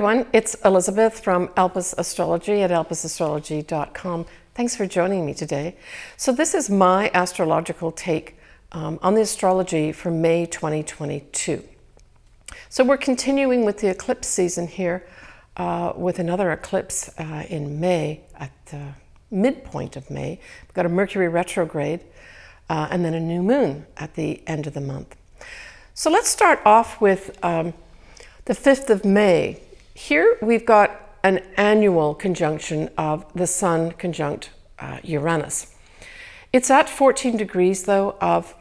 everyone, it's Elizabeth from Elpis Astrology at elpisastrology.com. Thanks for joining me today. So this is my astrological take on the astrology for May 2022. So we're continuing with the eclipse season here with another eclipse in May, at the midpoint of May. We've got a Mercury retrograde and then a new moon at the end of the month. So let's start off with the 5th of May. Here we've got an annual conjunction of the Sun conjunct Uranus. It's at 14 degrees though of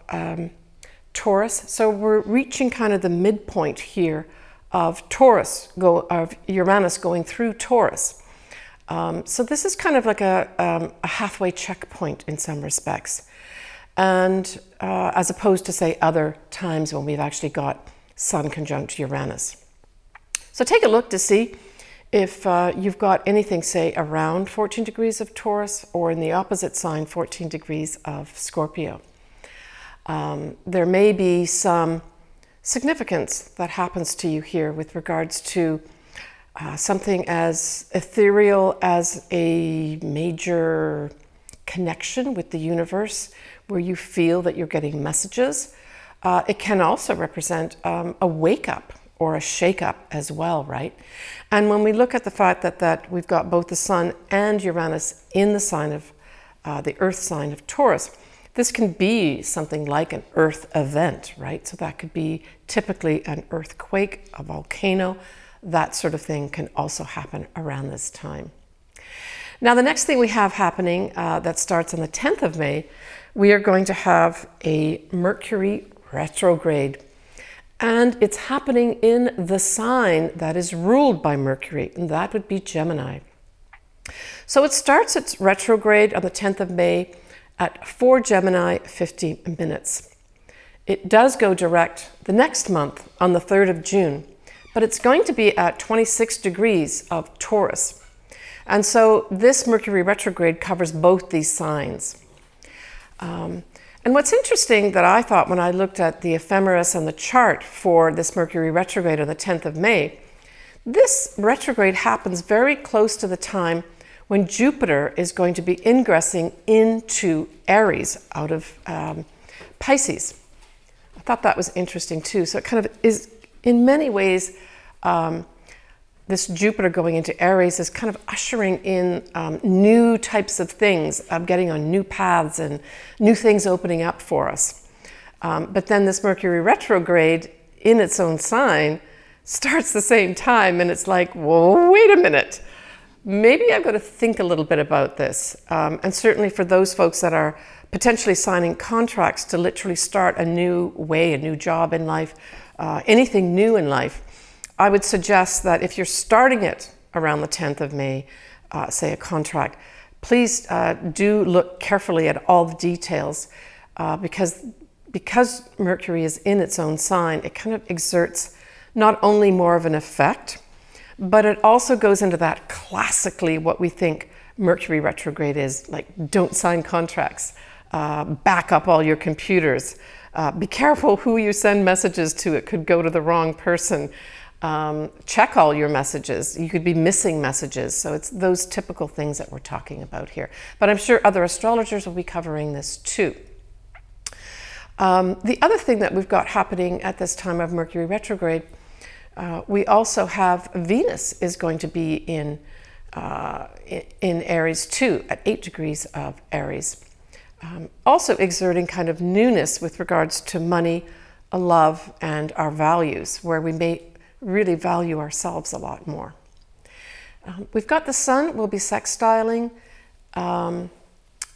Taurus, so we're reaching kind of the midpoint here of Uranus going through Taurus. So this is kind of like a halfway checkpoint in some respects, and as opposed to say other times when we've actually got Sun conjunct Uranus. So take a look to see if you've got anything, say, around 14 degrees of Taurus or in the opposite sign, 14 degrees of Scorpio. There may be some significance that happens to you here with regards to something as ethereal as a major connection with the universe where you feel that you're getting messages. It can also represent a wake-up or a shake-up as well, right? And when we look at the fact that we've got both the Sun and Uranus in the sign of the Earth sign of Taurus, this can be something like an Earth event, right? So that could be typically an earthquake, a volcano, that sort of thing can also happen around this time. Now, the next thing we have happening that starts on the 10th of May, we are going to have a Mercury retrograde. And it's happening in the sign that is ruled by Mercury, and that would be Gemini. So it starts its retrograde on the 10th of May at 4 Gemini, 50 minutes. It does go direct the next month on the 3rd of June, but it's going to be at 26 degrees of Taurus. And so this Mercury retrograde covers both these signs. And what's interesting that I thought when I looked at the ephemeris and the chart for this Mercury retrograde on the 10th of May, this retrograde happens very close to the time when Jupiter is going to be ingressing into Aries out of Pisces. I thought that was interesting too. So it kind of is, in many ways, this Jupiter going into Aries is kind of ushering in new types of things, getting on new paths and new things opening up for us. But then this Mercury retrograde in its own sign starts the same time, and it's like, whoa, wait a minute. Maybe I've got to think a little bit about this. And certainly for those folks that are potentially signing contracts to literally start a new way, a new job in life, anything new in life, I would suggest that if you're starting it around the 10th of May, say a contract, please do look carefully at all the details because Mercury is in its own sign, it kind of exerts not only more of an effect, but it also goes into that classically what we think Mercury retrograde is, like don't sign contracts, back up all your computers, be careful who you send messages to, it could go to the wrong person. Check all your messages. You could be missing messages. So it's those typical things that we're talking about here. But I'm sure other astrologers will be covering this too. The other thing that we've got happening at this time of Mercury retrograde, we also have Venus is going to be in Aries too, at 8 degrees of Aries. Also exerting kind of newness with regards to money, love, and our values, where we may really value ourselves a lot more. We've got the Sun will be sextiling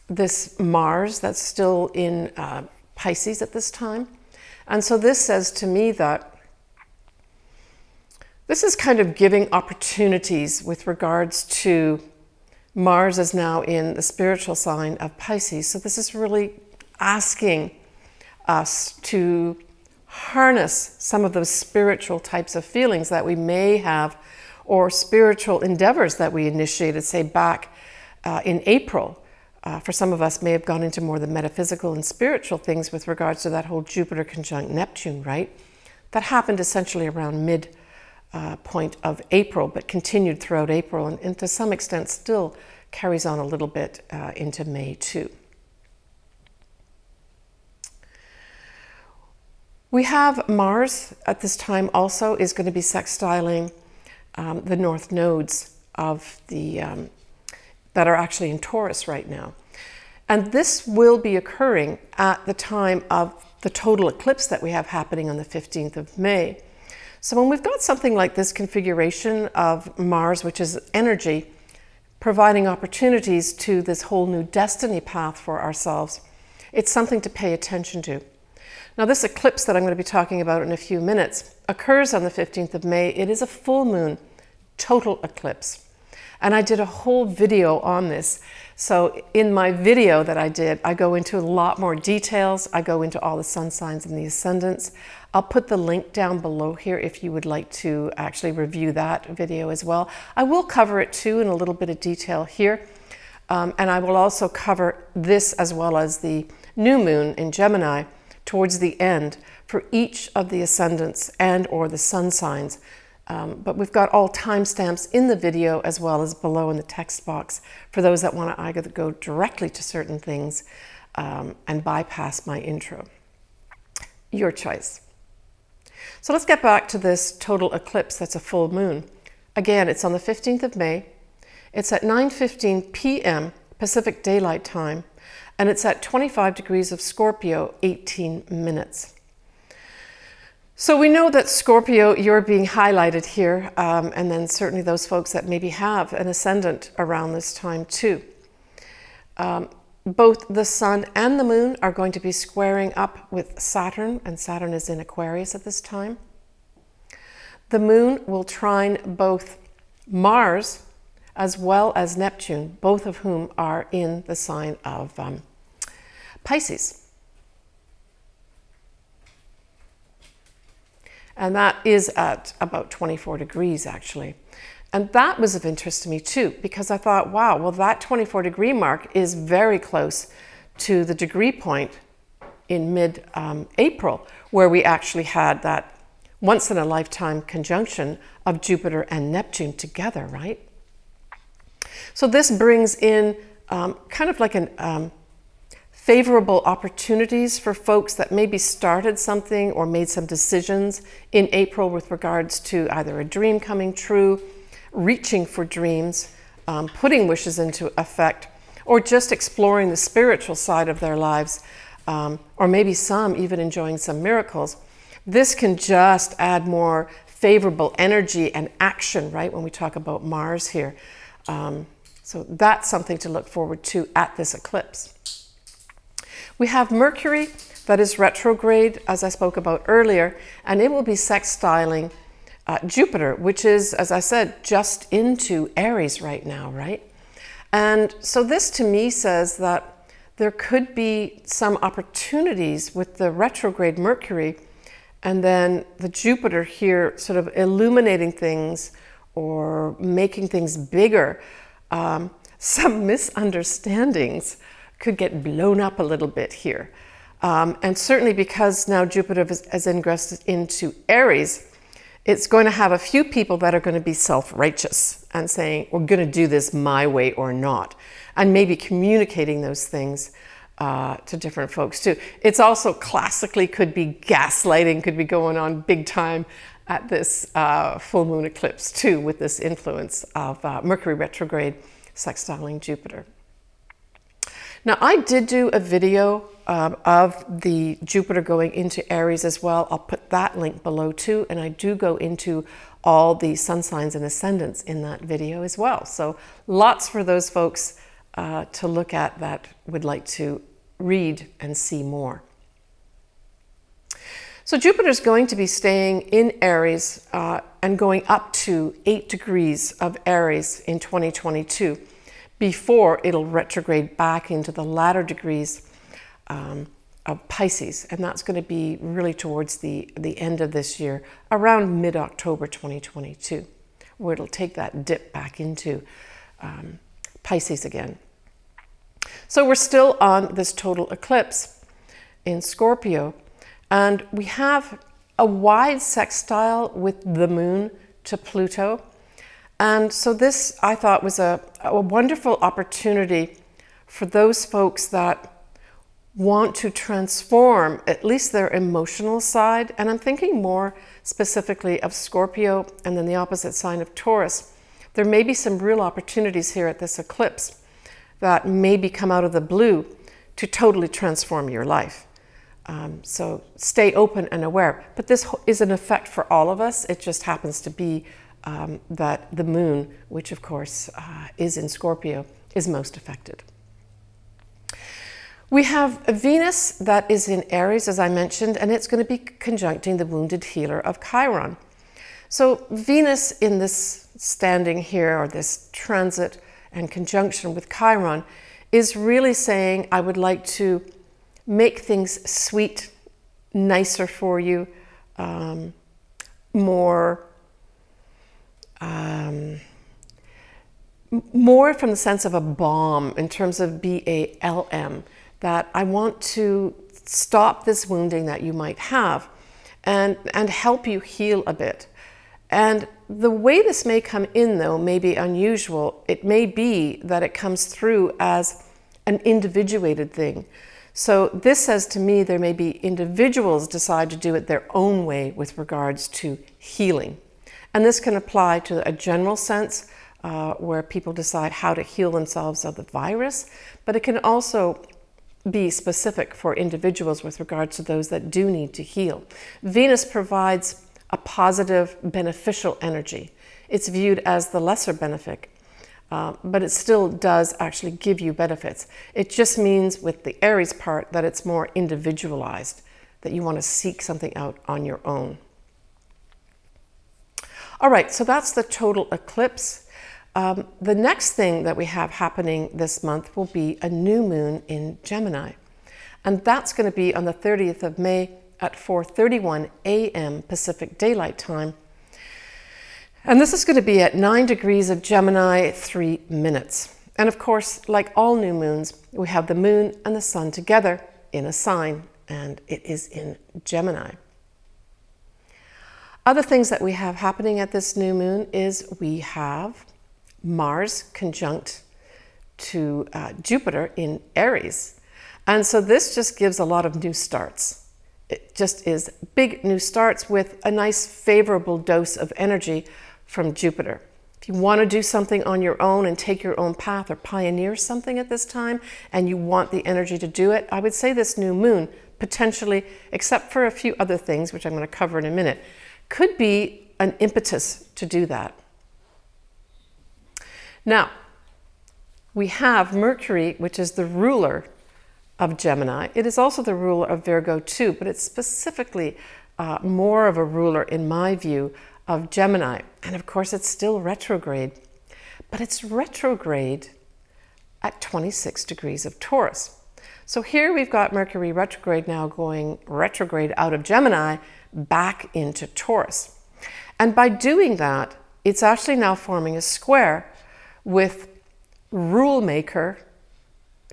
this Mars that's still in Pisces at this time. And so this says to me that this is kind of giving opportunities with regards to Mars is now in the spiritual sign of Pisces. So this is really asking us to harness some of those spiritual types of feelings that we may have, or spiritual endeavors that we initiated, say back in April. For some of us may have gone into more the metaphysical and spiritual things with regards to that whole Jupiter conjunct Neptune, right? That happened essentially around point of April, but continued throughout April, and to some extent still carries on a little bit into May too. We have Mars at this time also is going to be sextiling the north nodes of the that are actually in Taurus right now. And this will be occurring at the time of the total eclipse that we have happening on the 15th of May. So when we've got something like this configuration of Mars, which is energy, providing opportunities to this whole new destiny path for ourselves, it's something to pay attention to. Now, this eclipse that I'm going to be talking about in a few minutes occurs on the 15th of May. It is a full moon total eclipse. And I did a whole video on this. So in my video that I did, I go into a lot more details. I go into all the sun signs and the ascendants. I'll put the link down below here if you would like to actually review that video as well. I will cover it too in a little bit of detail here. And I will also cover this as well as the new moon in Gemini towards the end for each of the ascendants and or the sun signs. But we've got all timestamps in the video as well as below in the text box for those that want to either go directly to certain things and bypass my intro. Your choice. So let's get back to this total eclipse that's a full moon. Again, it's on the 15th of May. It's at 9:15 p.m. Pacific Daylight Time, and it's at 25 degrees of Scorpio, 18 minutes. So we know that Scorpio, you're being highlighted here, and then certainly those folks that maybe have an ascendant around this time too. Both the sun and the moon are going to be squaring up with Saturn, and Saturn is in Aquarius at this time. The moon will trine both Mars as well as Neptune, both of whom are in the sign of Pisces. And that is at about 24 degrees actually. And that was of interest to me too, because I thought, wow, well that 24 degree mark is very close to the degree point in mid-April, where we actually had that once in a lifetime conjunction of Jupiter and Neptune together, right? So this brings in kind of like an favorable opportunities for folks that maybe started something or made some decisions in April with regards to either a dream coming true, reaching for dreams, putting wishes into effect, or just exploring the spiritual side of their lives, or maybe some even enjoying some miracles. This can just add more favorable energy and action, right, when we talk about Mars here. So that's something to look forward to at this eclipse. We have Mercury that is retrograde, as I spoke about earlier, and it will be sextiling Jupiter, which is, as I said, just into Aries right now, right? And so this to me says that there could be some opportunities with the retrograde Mercury and then the Jupiter here sort of illuminating things or making things bigger. Some misunderstandings could get blown up a little bit here. And certainly because now Jupiter has ingressed into Aries, it's going to have a few people that are going to be self-righteous and saying, we're going to do this my way or not. And maybe communicating those things to different folks too. It's also classically could be gaslighting, could be going on big time at this full moon eclipse too, with this influence of Mercury retrograde sextiling Jupiter. Now, I did do a video of the Jupiter going into Aries as well. I'll put that link below too, and I do go into all the sun signs and ascendants in that video as well. So lots for those folks to look at that would like to read and see more. So Jupiter's going to be staying in Aries and going up to 8 degrees of Aries in 2022. Before it'll retrograde back into the latter degrees of Pisces. And that's going to be really towards the end of this year, around mid-October 2022, where it'll take that dip back into Pisces again. So we're still on this total eclipse in Scorpio, and we have a wide sextile with the moon to Pluto. And so this, I thought, was a wonderful opportunity for those folks that want to transform at least their emotional side. And I'm thinking more specifically of Scorpio and then the opposite sign of Taurus. There may be some real opportunities here at this eclipse that maybe come out of the blue to totally transform your life. So stay open and aware. But this is an effect for all of us. It just happens to be that the moon, which of course is in Scorpio, is most affected. We have a Venus that is in Aries, as I mentioned, and it's going to be conjuncting the wounded healer of Chiron. So Venus in this standing here, or this transit and conjunction with Chiron, is really saying, I would like to make things sweet, nicer for you, more from the sense of a balm, in terms of BALM, that I want to stop this wounding that you might have and help you heal a bit. And the way this may come in, though, may be unusual. It may be that it comes through as an individuated thing. So this says to me there may be individuals decide to do it their own way with regards to healing. And this can apply to a general sense where people decide how to heal themselves of the virus, but it can also be specific for individuals with regards to those that do need to heal. Venus provides a positive, beneficial energy. It's viewed as the lesser benefit, but it still does actually give you benefits. It just means with the Aries part that it's more individualized, that you want to seek something out on your own. All right, so that's the total eclipse. The next thing that we have happening this month will be a new moon in Gemini. And that's going to be on the 30th of May at 4:31 a.m. Pacific Daylight Time. And this is going to be at 9 degrees of Gemini, 3 minutes. And of course, like all new moons, we have the moon and the sun together in a sign, and it is in Gemini. Other things that we have happening at this new moon is we have Mars conjunct to Jupiter in Aries. And so this just gives a lot of new starts. It just is big new starts with a nice favorable dose of energy from Jupiter. If you want to do something on your own and take your own path or pioneer something at this time and you want the energy to do it, I would say this new moon potentially, except for a few other things, which I'm going to cover in a minute, could be an impetus to do that. Now, we have Mercury, which is the ruler of Gemini. It is also the ruler of Virgo too, but it's specifically more of a ruler, in my view, of Gemini. And of course, it's still retrograde, but it's retrograde at 26 degrees of Taurus. So here we've got Mercury retrograde now going retrograde out of Gemini back into Taurus. And by doing that, it's actually now forming a square with rule maker,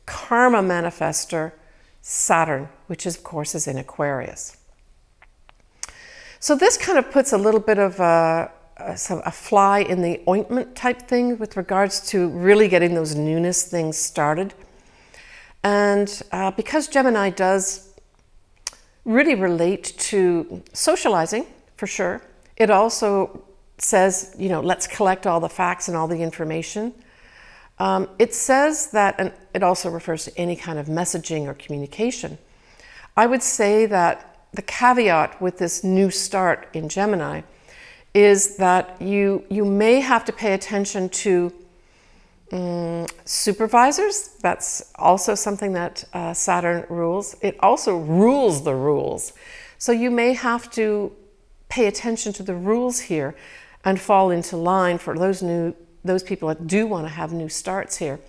karma manifester, Saturn, which of course is in Aquarius. So this kind of puts a little bit of a fly in the ointment type thing with regards to really getting those newness things started. And because Gemini does really relate to socializing, for sure, it also says, you know, let's collect all the facts and all the information. It says that, and it also refers to any kind of messaging or communication. I would say that the caveat with this new start in Gemini is that you may have to pay attention to supervisors. That's also something that Saturn rules. It also rules the rules. So you may have to pay attention to the rules here and fall into line for those people that do want to have new starts here.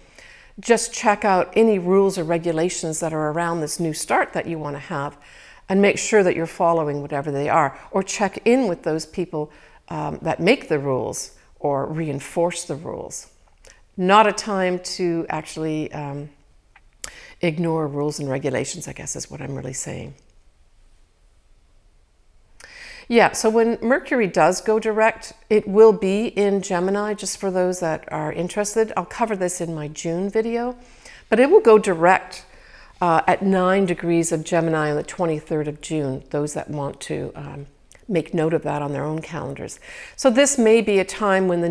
Just check out any rules or regulations that are around this new start that you want to have and make sure that you're following whatever they are, or check in with those people that make the rules or reinforce the rules. Not a time to actually ignore rules and regulations, I guess is what I'm really saying. Yeah, so when Mercury does go direct, it will be in Gemini, just for those that are interested. I'll cover this in my June video, but it will go direct at 9 degrees of Gemini on the 23rd of June, those that want to make note of that on their own calendars. So this may be a time when the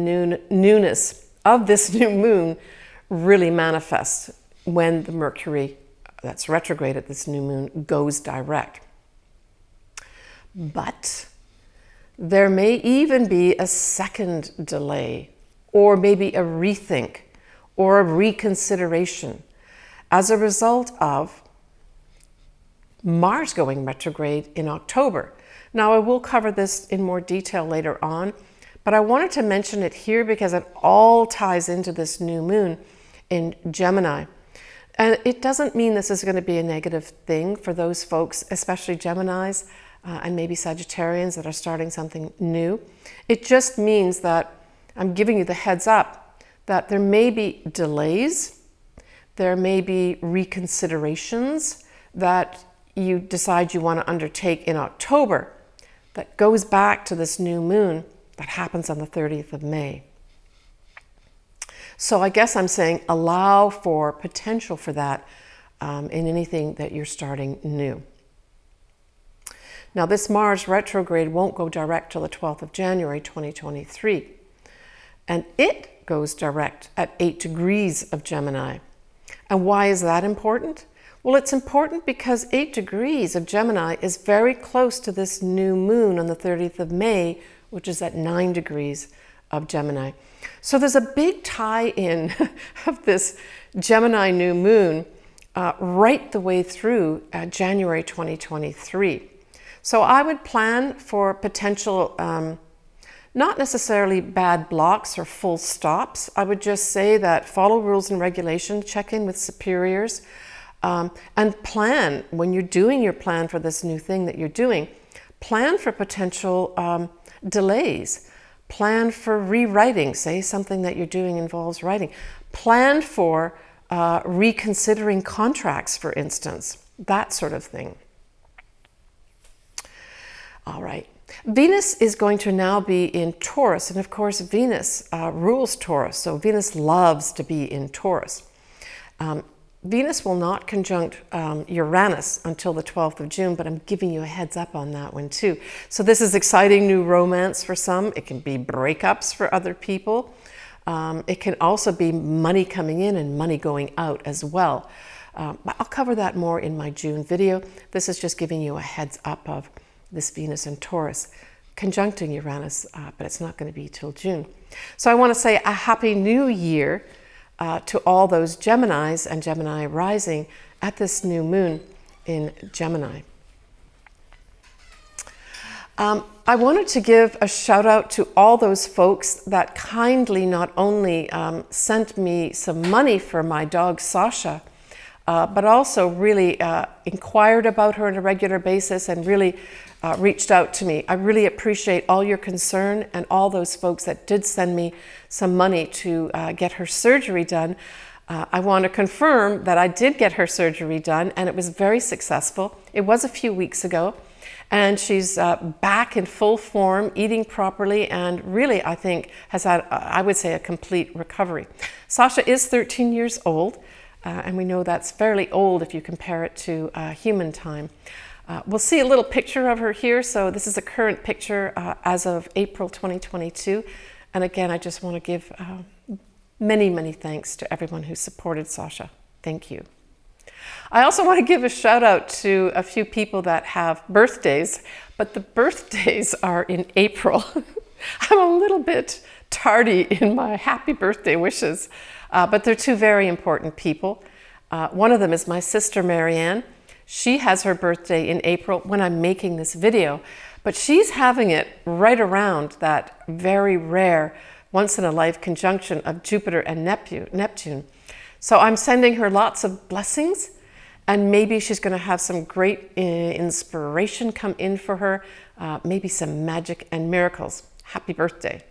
newness of this new moon really manifests, when the Mercury that's retrograde at this new moon goes direct. But there may even be a second delay, or maybe a rethink or a reconsideration as a result of Mars going retrograde in October. Now, I will cover this in more detail later on, but I wanted to mention it here because it all ties into this new moon in Gemini. And it doesn't mean this is going to be a negative thing for those folks, especially Geminis and maybe Sagittarians that are starting something new. It just means that I'm giving you the heads up that there may be delays, there may be reconsiderations that you decide you want to undertake in October that goes back to this new moon that happens on the 30th of May. So I guess I'm saying allow for potential for that in anything that you're starting new. Now, this Mars retrograde won't go direct till the 12th of January 2023. And it goes direct at 8 degrees of Gemini. And why is that important? Well, it's important because 8 degrees of Gemini is very close to this new moon on the 30th of May, which is at 9 degrees of Gemini. So there's a big tie-in of this Gemini new moon right the way through January 2023. So I would plan for potential, not necessarily bad blocks or full stops. I would just say that follow rules and regulations, check in with superiors, and plan, when you're doing your plan for this new thing that you're doing, plan for potential delays. Plan for rewriting, say something that you're doing involves writing. Plan for reconsidering contracts, for instance, that sort of thing. All right. Venus is going to now be in Taurus, and of course Venus rules Taurus, so Venus loves to be in Taurus. Venus will not conjunct Uranus until the 12th of June, but I'm giving you a heads up on that one too. So this is exciting new romance for some. It can be breakups for other people. It can also be money coming in and money going out as well. But I'll cover that more in my June video. This is just giving you a heads up of this Venus and Taurus conjuncting Uranus, but it's not going to be till June. So I want to say a happy new year to all those Geminis and Gemini rising at this new moon in Gemini. I wanted to give a shout out to all those folks that kindly not only sent me some money for my dog Sasha, but also really inquired about her on a regular basis and really reached out to me. I really appreciate all your concern and all those folks that did send me some money to get her surgery done. I want to confirm that I did get her surgery done and it was very successful. It was a few weeks ago and she's back in full form, eating properly, and really I think has had, I would say, a complete recovery. Sasha is 13 years old and we know that's fairly old if you compare it to human time. We'll see a little picture of her here. So this is a current picture as of April 2022. And again, I just want to give many, many thanks to everyone who supported Sasha. Thank you. I also want to give a shout out to a few people that have birthdays, but the birthdays are in April. I'm a little bit tardy in my happy birthday wishes, but they're two very important people. One of them is my sister, Marianne. She has her birthday in April when I'm making this video, but she's having it right around that very rare once-in-a-life conjunction of Jupiter and Neptune. So I'm sending her lots of blessings, and maybe she's going to have some great inspiration come in for her, maybe some magic and miracles. Happy birthday.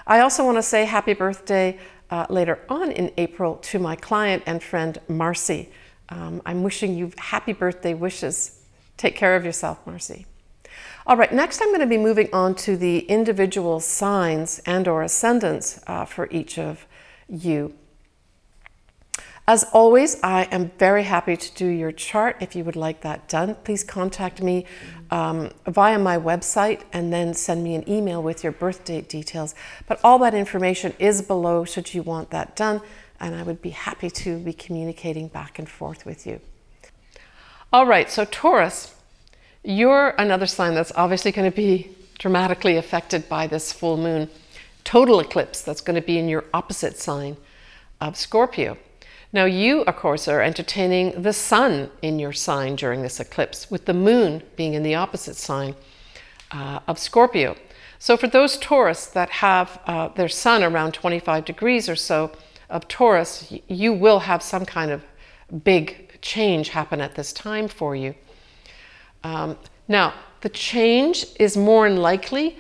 I also want to say happy birthday later on in April to my client and friend, Marcy. I'm wishing you happy birthday wishes. Take care of yourself, Marcy. All right, next I'm going to be moving on to the individual signs and or ascendants for each of you. As always, I am very happy to do your chart. If you would like that done, please contact me via my website and then send me an email with your birth date details. But all that information is below should you want that done, and I would be happy to be communicating back and forth with you. All right, so Taurus, you're another sign that's obviously going to be dramatically affected by this full moon total eclipse that's going to be in your opposite sign of Scorpio. Now you, of course, are entertaining the sun in your sign during this eclipse, with the moon being in the opposite sign of Scorpio. So for those Taurus that have their sun around 25 degrees or so of Taurus, you will have some kind of big change happen at this time for you. Now, the change is more than likely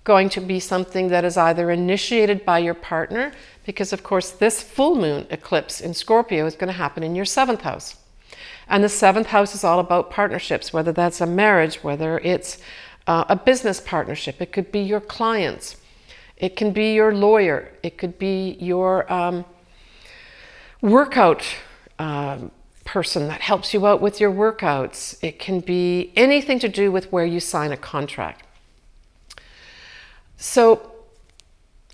going to be something that is either initiated by your partner, because of course this full moon eclipse in Scorpio is going to happen in your 7th house. And the 7th house is all about partnerships, whether that's a marriage, whether it's a business partnership. It could be your clients. It can be your lawyer. It could be your workout person that helps you out with your workouts. It can be anything to do with where you sign a contract. So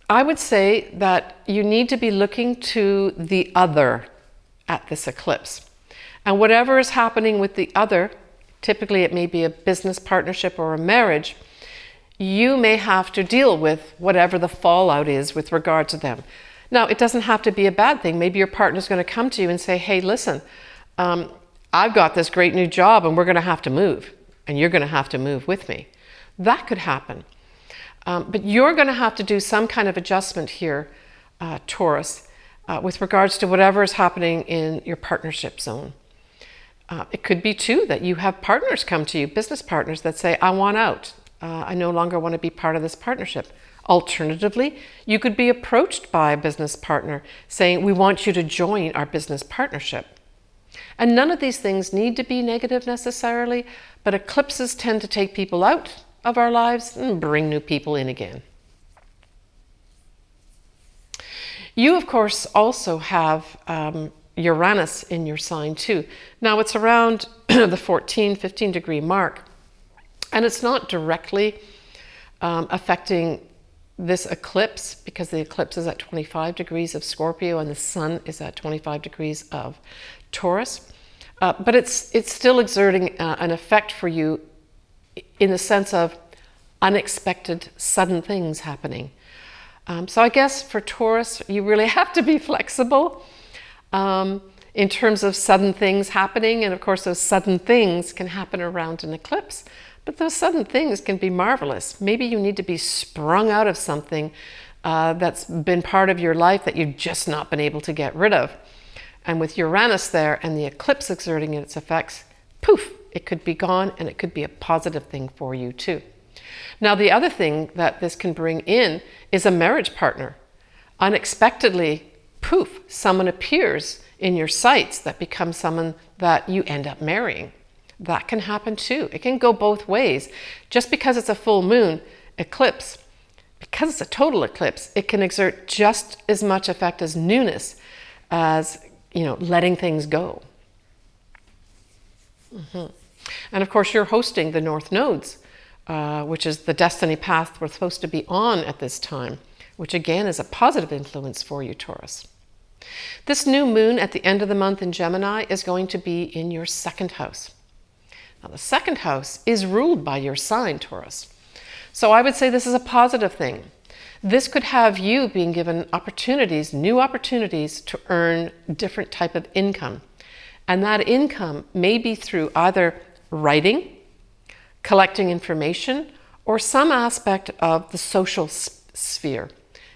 I would say that you need to be looking to the other at this eclipse. And whatever is happening with the other, typically it may be a business partnership or a marriage, you may have to deal with whatever the fallout is with regard to them. Now, it doesn't have to be a bad thing. Maybe your partner's going to come to you and say, hey, listen, I've got this great new job and we're going to have to move, and you're going to have to move with me. That could happen. But you're going to have to do some kind of adjustment here, Taurus, with regards to whatever is happening in your partnership zone. It could be too that you have partners come to you, business partners that say, I want out. I no longer want to be part of this partnership. Alternatively, you could be approached by a business partner saying, we want you to join our business partnership. And none of these things need to be negative necessarily, but eclipses tend to take people out of our lives and bring new people in again. You, of course, also have Uranus in your sign too. Now it's around the 15 degree mark, and it's not directly affecting this eclipse because the eclipse is at 25 degrees of Scorpio and the sun is at 25 degrees of Taurus. But it's still exerting an effect for you in the sense of unexpected, sudden things happening. So I guess for Taurus, you really have to be flexible in terms of sudden things happening. And of course, those sudden things can happen around an eclipse, but those sudden things can be marvelous. Maybe you need to be sprung out of something that's been part of your life that you've just not been able to get rid of. And with Uranus there and the eclipse exerting its effects, poof, it could be gone, and it could be a positive thing for you too. Now, the other thing that this can bring in is a marriage partner. Unexpectedly, poof, someone appears in your sights that becomes someone that you end up marrying. That can happen too. It can go both ways. Just because it's a full moon eclipse, because it's a total eclipse, it can exert just as much effect as newness, as, letting things go. Mm-hmm. And of course, you're hosting the North Nodes, which is the destiny path we're supposed to be on at this time, which again is a positive influence for you, Taurus. This new moon at the end of the month in Gemini is going to be in your 2nd house. Now, the 2nd house is ruled by your sign, Taurus. So I would say this is a positive thing. This could have you being given opportunities, new opportunities to earn different type of income. And that income may be through either writing, collecting information, or some aspect of the social sphere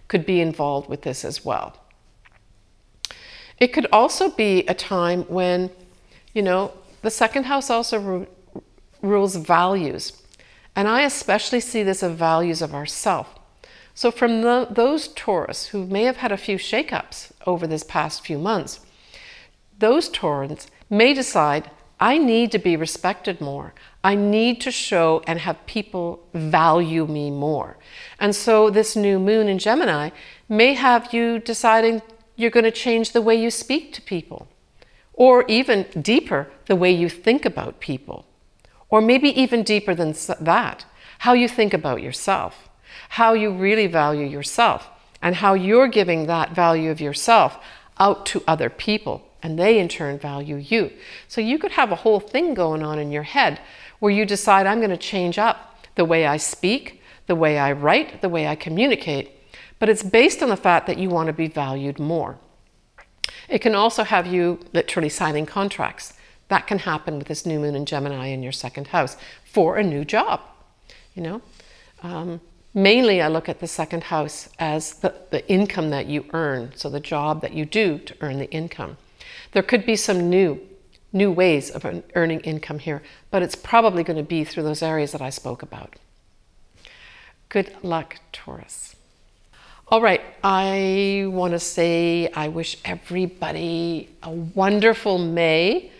could be involved with this as well. It could also be a time when, the 2nd house also rules values. And I especially see this of values of ourself. So from those Taurus who may have had a few shakeups over this past few months, those Taurans may decide, I need to be respected more. I need to show and have people value me more. And so this new moon in Gemini may have you deciding you're going to change the way you speak to people, or even deeper, the way you think about people, or maybe even deeper than that, how you think about yourself, how you really value yourself, and how you're giving that value of yourself out to other people, and they in turn value you. So you could have a whole thing going on in your head where you decide, I'm going to change up the way I speak, the way I write, the way I communicate, but it's based on the fact that you want to be valued more. It can also have you literally signing contracts. That can happen with this new moon in Gemini in your second house for a new job. You know, mainly I look at the second house as the income that you earn, so the job that you do to earn the income. There could be some new ways of earning income here, but it's probably going to be through those areas that I spoke about. Good luck, Taurus. All right, I want to say I wish everybody a wonderful May,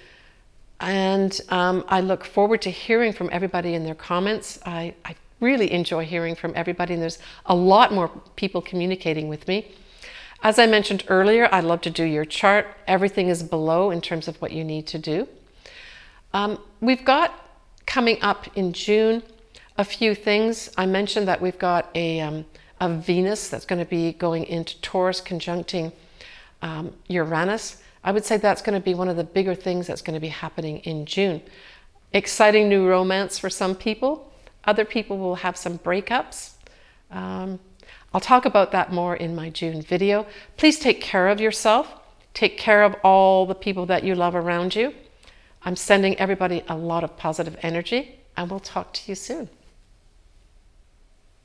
and I look forward to hearing from everybody in their comments. I really enjoy hearing from everybody, and there's a lot more people communicating with me. As I mentioned earlier, I'd love to do your chart. Everything is below in terms of what you need to do. We've got coming up in June a few things. I mentioned that we've got a Venus that's going to be going into Taurus conjuncting Uranus. I would say that's going to be one of the bigger things that's going to be happening in June. Exciting new romance for some people. Other people will have some breakups. I'll talk about that more in my June video. Please take care of yourself. Take care of all the people that you love around you. I'm sending everybody a lot of positive energy, and we'll talk to you soon.